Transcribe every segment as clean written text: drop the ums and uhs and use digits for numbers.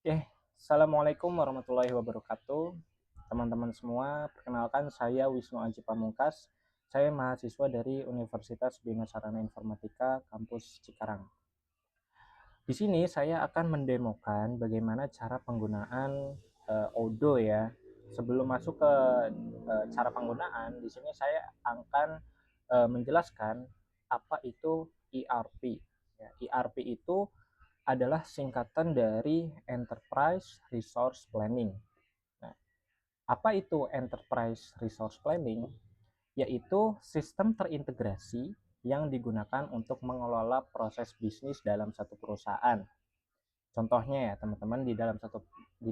Oke, Assalamualaikum warahmatullahi wabarakatuh. Teman-teman semua, perkenalkan saya Wisnu Aji Pamungkas. Saya mahasiswa dari Universitas Bina Sarana Informatika Kampus Cikarang. Di sini saya akan mendemokan bagaimana cara penggunaan Odoo ya. Sebelum masuk ke cara penggunaan, di sini saya akan menjelaskan apa itu ERP. Ya, ERP itu adalah singkatan dari Enterprise Resource Planning. Nah, apa itu Enterprise Resource Planning? Yaitu sistem terintegrasi yang digunakan untuk mengelola proses bisnis dalam satu perusahaan. Contohnya ya teman-teman, di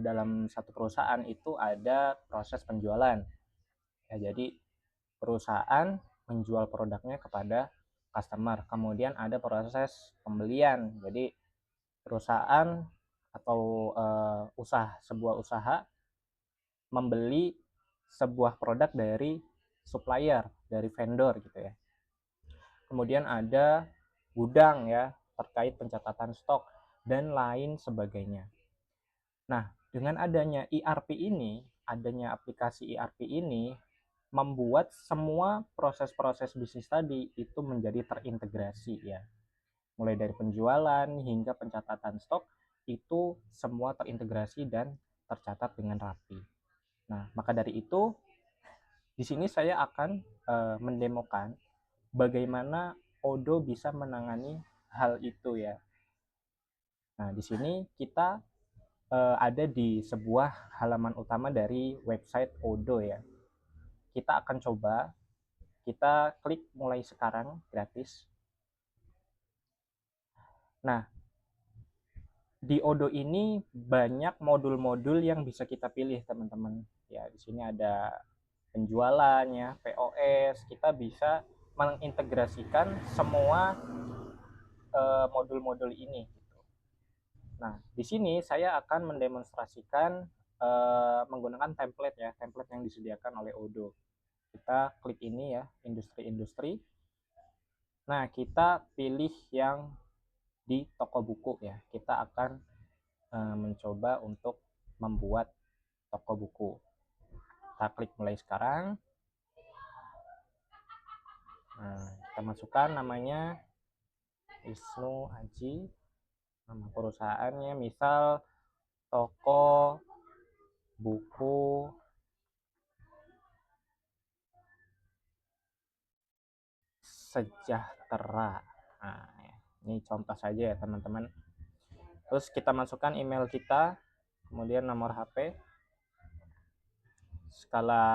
dalam satu perusahaan itu ada proses penjualan. Ya, jadi perusahaan menjual produknya kepada customer. Kemudian ada proses pembelian. Jadi perusahaan atau sebuah usaha membeli sebuah produk dari supplier, dari vendor gitu ya. Kemudian ada gudang ya, terkait pencatatan stok dan lain sebagainya. Nah, dengan adanya ERP ini, adanya aplikasi ERP ini membuat semua proses-proses bisnis tadi itu menjadi terintegrasi ya. Mulai dari penjualan hingga pencatatan stok itu semua terintegrasi dan tercatat dengan rapi. Nah, maka dari itu di sini saya akan mendemokan bagaimana Odoo bisa menangani hal itu ya. Nah, di sini kita ada di sebuah halaman utama dari website Odoo ya. Kita akan coba, kita klik mulai sekarang gratis. Nah, di Odoo ini banyak modul-modul yang bisa kita pilih teman-teman. Ya, di sini ada penjualan ya, POS, kita bisa mengintegrasikan semua modul-modul ini gitu. Nah, di sini saya akan mendemonstrasikan menggunakan template ya, template yang disediakan oleh Odoo. Kita klik ini ya, industri-industri. Nah, kita pilih yang di toko buku ya. Kita akan mencoba untuk membuat toko buku. Kita klik mulai sekarang. Nah, kita masukkan namanya Wisnu Aji, nama perusahaannya misal toko buku sejahtera. Nah, ini contoh saja ya teman-teman. Terus kita masukkan email kita, kemudian nomor HP, skala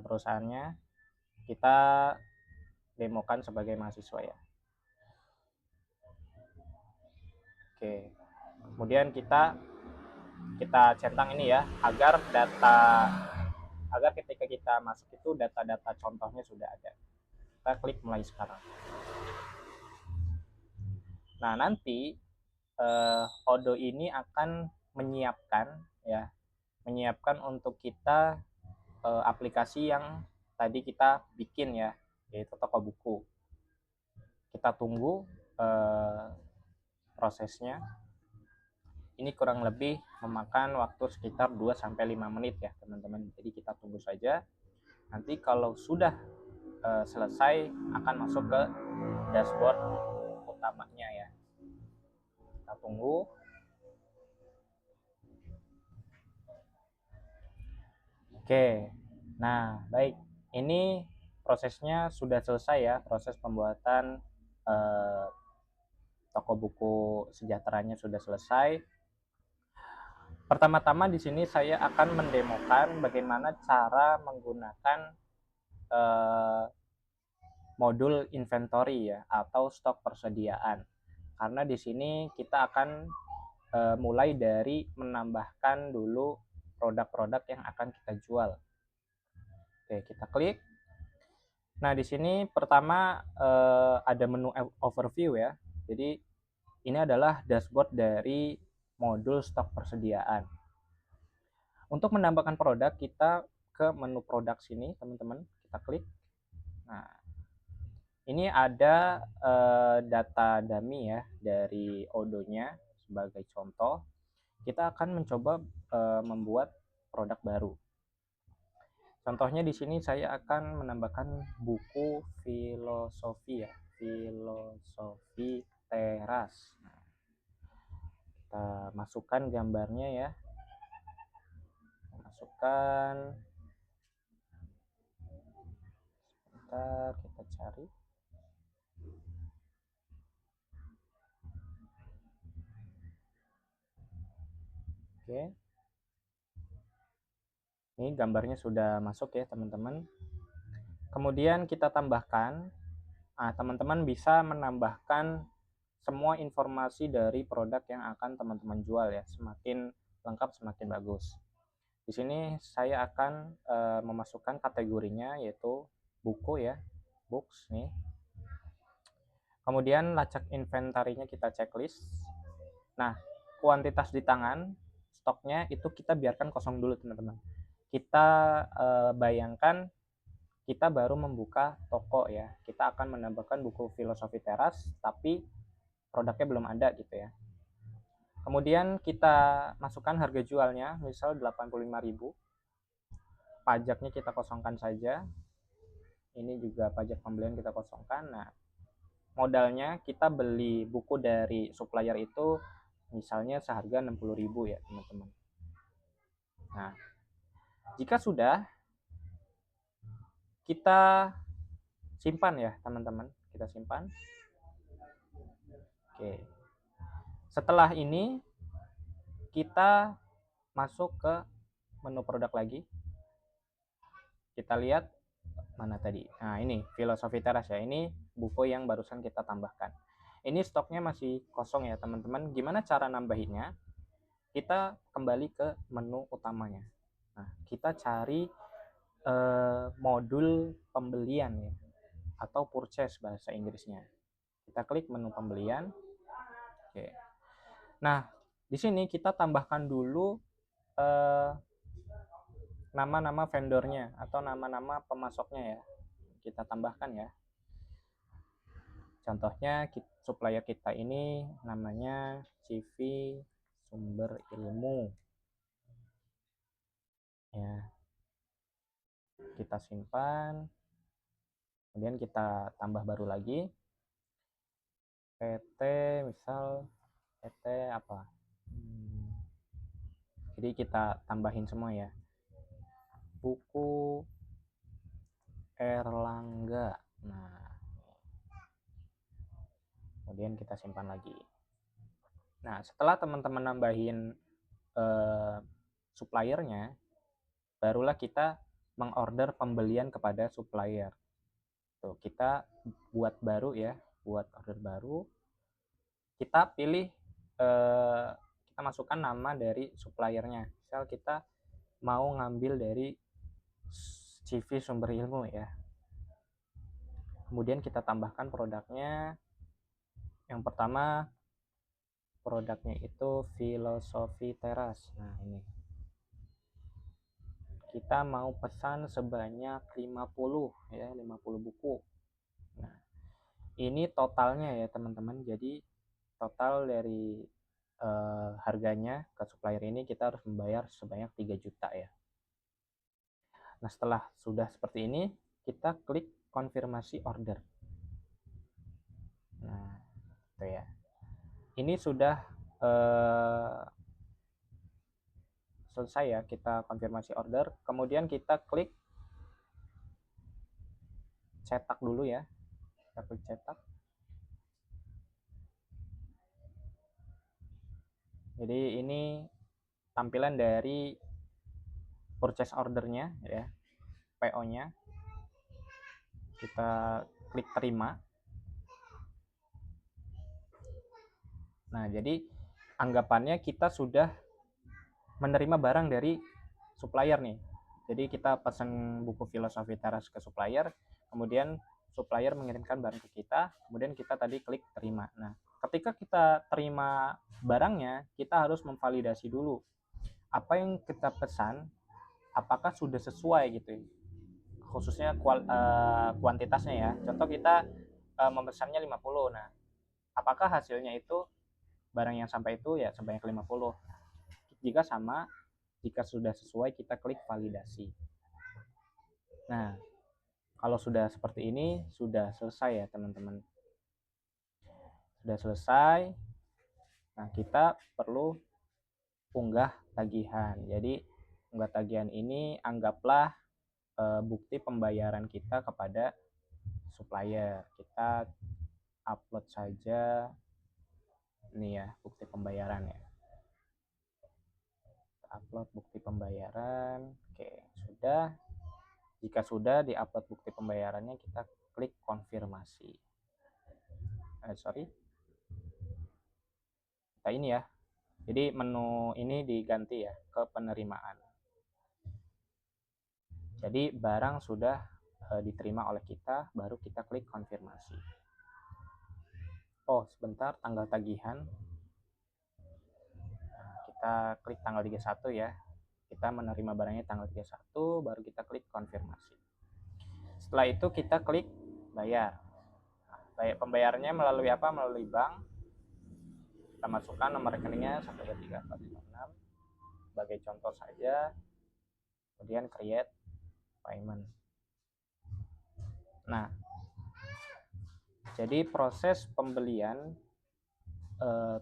perusahaannya, kita demokan sebagai mahasiswa ya. Oke. Kemudian kita centang ini ya, agar ketika kita masuk itu data-data contohnya sudah ada. Kita klik mulai sekarang. Nah, nanti Odoo ini akan menyiapkan untuk kita aplikasi yang tadi kita bikin ya, yaitu toko buku. Kita tunggu prosesnya. Ini kurang lebih memakan waktu sekitar 2-5 menit ya teman-teman. Jadi kita tunggu saja. Nanti kalau sudah selesai akan masuk ke dashboard utamanya ya. Kita tunggu. Oke. Nah, baik. Ini prosesnya sudah selesai ya, proses pembuatan eh, toko buku sejahteranya sudah selesai. Pertama-tama di sini saya akan mendemokan bagaimana cara menggunakan eh, modul inventory ya atau stok persediaan. Karena di sini kita akan mulai dari menambahkan dulu produk-produk yang akan kita jual. Oke, kita klik. Nah, di sini pertama ada menu overview ya. Jadi ini adalah dashboard dari modul stok persediaan. Untuk menambahkan produk, kita ke menu produk sini, teman-teman. Kita klik. Nah, ini ada data dummy ya dari Odoo-nya sebagai contoh. kita akan mencoba membuat produk baru. Contohnya di sini saya akan menambahkan buku filosofi ya, filosofi teras. Nah, kita masukkan gambarnya ya, masukkan, sebentar kita cari. Oke, ini gambarnya sudah masuk ya teman-teman. Kemudian kita tambahkan, teman-teman bisa menambahkan semua informasi dari produk yang akan teman-teman jual ya, semakin lengkap semakin bagus. Di sini saya akan memasukkan kategorinya yaitu buku ya, books nih. Kemudian lacak inventarinya kita checklist. Nah, kuantitas di tangan, stoknya itu kita biarkan kosong dulu teman-teman. Kita bayangkan kita baru membuka toko ya. Kita akan menambahkan buku filosofi teras, tapi produknya belum ada gitu ya. Kemudian kita masukkan harga jualnya, misal 85.000. Pajaknya kita kosongkan saja. Ini juga pajak pembelian kita kosongkan. Nah, modalnya kita beli buku dari supplier itu misalnya seharga 60.000 ya, teman-teman. Nah, jika sudah, kita simpan ya, teman-teman. Kita simpan. Oke. Setelah ini kita masuk ke menu produk lagi. Kita lihat mana tadi. Nah, ini filosofi teras ya. Ini buku yang barusan kita tambahkan. Ini stoknya masih kosong ya, teman-teman. Gimana cara nambahinnya? Kita kembali ke menu utamanya. Nah, kita cari modul pembelian ya, atau purchase bahasa Inggrisnya. Kita klik menu pembelian. Oke. Nah, di sini kita tambahkan dulu nama-nama vendornya atau nama-nama pemasoknya ya. Kita tambahkan ya. Contohnya supplier kita ini namanya CV Sumber Ilmu. Ya. Kita simpan. Kemudian kita tambah baru lagi. PT misal PT apa? Jadi kita tambahin semua ya. Buku Erlangga. Nah, kemudian kita simpan lagi. Nah, setelah teman-teman nambahin suppliernya, barulah kita mengorder pembelian kepada supplier. Tuh, kita buat baru ya, buat order baru. Kita pilih, kita masukkan nama dari suppliernya. Misal kita mau ngambil dari CV Sumber Ilmu ya. Kemudian kita tambahkan produknya. Yang pertama produknya itu filosofi teras. Nah, ini kita mau pesan sebanyak 50 ya, 50 buku. Nah, ini totalnya ya teman-teman. Jadi total dari harganya ke supplier ini kita harus membayar sebanyak 3 juta ya. Nah, setelah sudah seperti ini, kita klik konfirmasi order. Nah, itu ya. Ini sudah selesai ya, kita konfirmasi order. Kemudian kita klik cetak dulu ya. Kita klik cetak. Jadi ini tampilan dari purchase ordernya ya, PO-nya. Kita klik terima. Nah, jadi anggapannya kita sudah menerima barang dari supplier nih. Jadi kita pesan buku filosofi teras ke supplier, kemudian supplier mengirimkan barang ke kita, kemudian kita tadi klik terima. Nah, ketika kita terima barangnya, kita harus memvalidasi dulu apa yang kita pesan apakah sudah sesuai gitu, khususnya kuantitasnya ya. Contoh kita memesannya 50. Nah, apakah hasilnya itu barang yang sampai itu ya sebanyak 50. Jika sama, jika sudah sesuai, kita klik validasi. Nah, kalau sudah seperti ini, sudah selesai ya teman-teman. Sudah selesai. Nah, kita perlu unggah tagihan. Jadi, unggah tagihan ini anggaplah bukti pembayaran kita kepada supplier. Kita upload saja ini ya, bukti pembayaran ya. Upload bukti pembayaran. Oke, sudah. Jika sudah diupload bukti pembayarannya, kita klik konfirmasi. Kita ini ya. Jadi menu ini diganti ya ke penerimaan. Jadi barang sudah diterima oleh kita, baru kita klik konfirmasi. Oh, sebentar, tanggal tagihan. Kita klik tanggal 31 ya. Kita menerima barangnya tanggal 31, baru kita klik konfirmasi. Setelah itu kita klik bayar. Nah, pembayarannya melalui apa? Melalui bank. Kita masukkan nomor rekeningnya 1234566 sebagai contoh saja. Kemudian create payment. Nah, jadi proses pembelian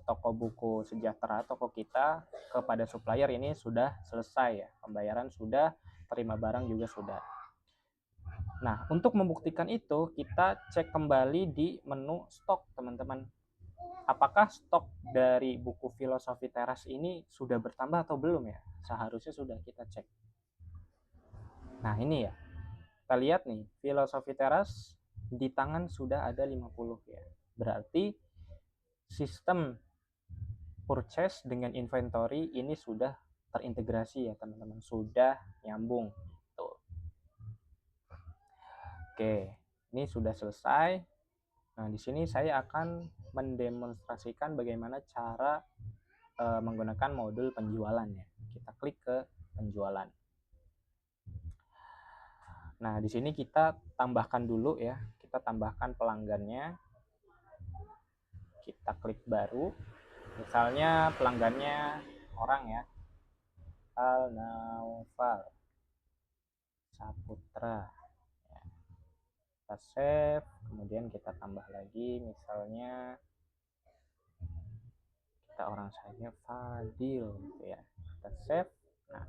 toko buku Sejahtera, toko kita kepada supplier ini sudah selesai ya. Pembayaran sudah, terima barang juga sudah. Nah, untuk membuktikan itu, kita cek kembali di menu stok, teman-teman. Apakah stok dari buku Filosofi Teras ini sudah bertambah atau belum ya? Seharusnya sudah kita cek. Nah, ini ya. Kita lihat nih, Filosofi Teras di tangan sudah ada 50 ya. Berarti sistem purchase dengan inventory ini sudah terintegrasi ya teman-teman, sudah nyambung. Tuh. Oke, ini sudah selesai. Nah, di sini saya akan mendemonstrasikan bagaimana cara menggunakan modul penjualan ya. Kita klik ke penjualan. Nah, di sini kita tambahkan dulu ya. Kita tambahkan pelanggannya. Kita klik baru. Misalnya pelanggannya orang ya. Al Naufal Saputra. Ya. Kita save, kemudian kita tambah lagi misalnya kita orang saja Fadil gitu ya. Kita save. Nah,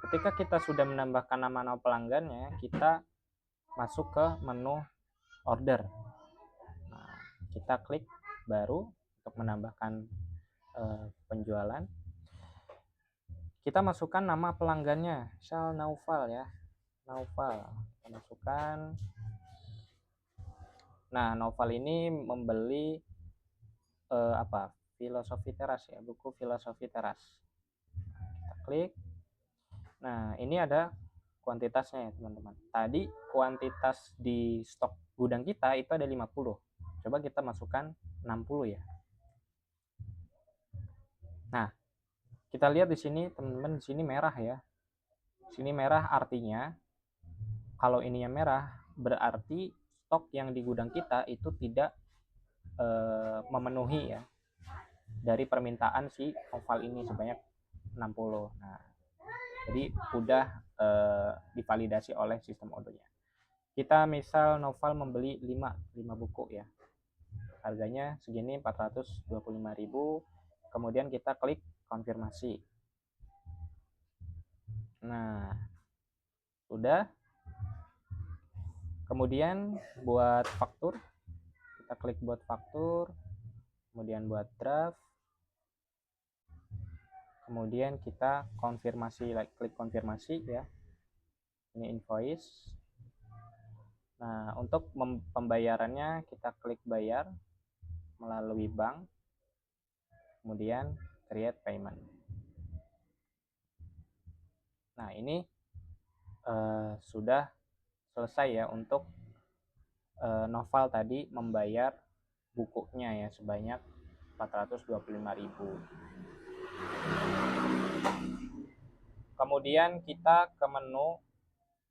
ketika kita sudah menambahkan nama-nama pelanggannya, kita masuk ke menu order. Nah, kita klik baru untuk menambahkan penjualan. Kita masukkan nama pelanggannya, Syal Naufal ya. Naufal. Kita masukkan. Nah, Naufal ini membeli Filosofi Teras ya, buku Filosofi Teras. Kita klik. Nah, ini ada kuantitasnya ya, teman-teman. Tadi kuantitas di stok gudang kita itu ada 50. Coba kita masukkan 60 ya. Nah, kita lihat di sini teman-teman, di sini merah ya. Di sini merah artinya kalau ininya merah berarti stok yang di gudang kita itu tidak memenuhi ya dari permintaan si oval ini sebanyak 60. Nah, jadi udah divalidasi oleh sistem Odoo-nya. Kita misal Noval membeli 5 buku ya. Harganya segini 425.000. Kemudian kita klik konfirmasi. Nah, sudah. Kemudian buat faktur, kita klik buat faktur, kemudian buat draft, kemudian kita konfirmasi, klik konfirmasi ya. Ini invoice. Nah, untuk pembayarannya kita klik bayar melalui bank, kemudian create payment. Nah, ini sudah selesai ya untuk Noval tadi membayar bukunya ya sebanyak 425.000. Kemudian kita ke menu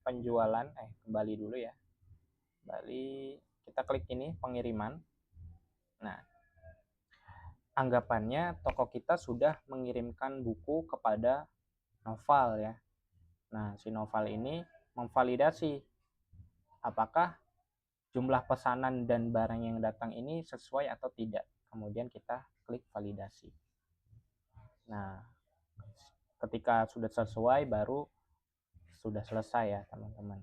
penjualan, kembali dulu ya. Kembali, kita klik ini pengiriman. Nah, anggapannya toko kita sudah mengirimkan buku kepada Noval ya. Nah, si Noval ini memvalidasi apakah jumlah pesanan dan barang yang datang ini sesuai atau tidak. Kemudian kita klik validasi. Nah, ketika sudah sesuai baru sudah selesai ya teman-teman.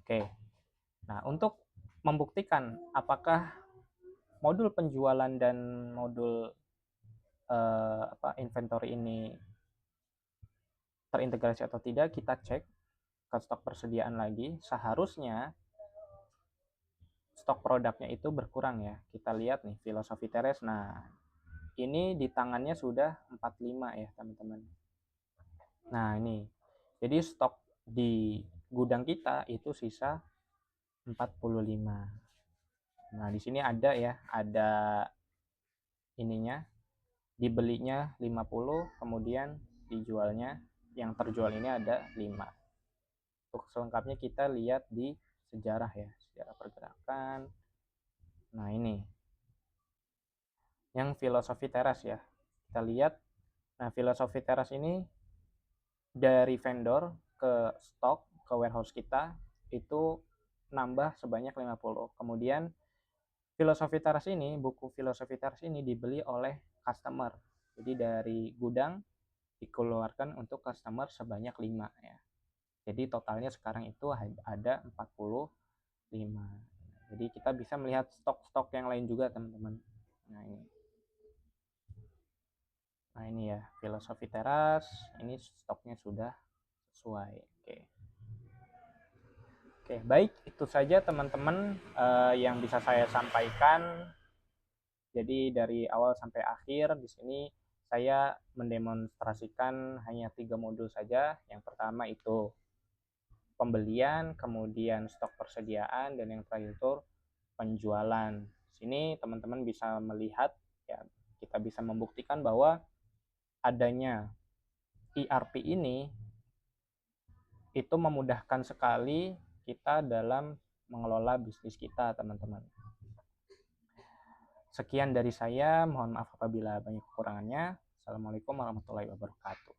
Oke. Nah, untuk membuktikan apakah modul penjualan dan modul inventory ini terintegrasi atau tidak, kita cek ke stok persediaan lagi. Seharusnya stok produknya itu berkurang ya. Kita lihat nih filosofi teres. Nah, ini di tangannya sudah 45 ya teman-teman. Nah, ini. Jadi stok di gudang kita itu sisa 45. Nah, di sini ada ya, ada ininya. Dibelinya 50, kemudian dijualnya yang terjual ini ada 5. Untuk selengkapnya kita lihat di sejarah ya, sejarah pergerakan. Nah, ini yang filosofi teras ya. Kita lihat. Nah, filosofi teras ini dari vendor ke stok ke warehouse kita itu nambah sebanyak 50. Kemudian buku filosofi teras ini dibeli oleh customer. Jadi dari gudang dikeluarkan untuk customer sebanyak 5 ya. Jadi totalnya sekarang itu ada 45. Jadi kita bisa melihat stok-stok yang lain juga teman-teman. Nah ini ya filosofi teras, ini stoknya sudah sesuai. Oke, baik itu saja teman-teman yang bisa saya sampaikan. Jadi dari awal sampai akhir di sini saya mendemonstrasikan hanya 3 modul saja. Yang pertama itu pembelian, kemudian stok persediaan, dan yang terakhir itu penjualan. Sini teman-teman bisa melihat ya, kita bisa membuktikan bahwa adanya ERP ini itu memudahkan sekali kita dalam mengelola bisnis kita, teman-teman. Sekian dari saya, mohon maaf apabila banyak kekurangannya. Assalamualaikum warahmatullahi wabarakatuh.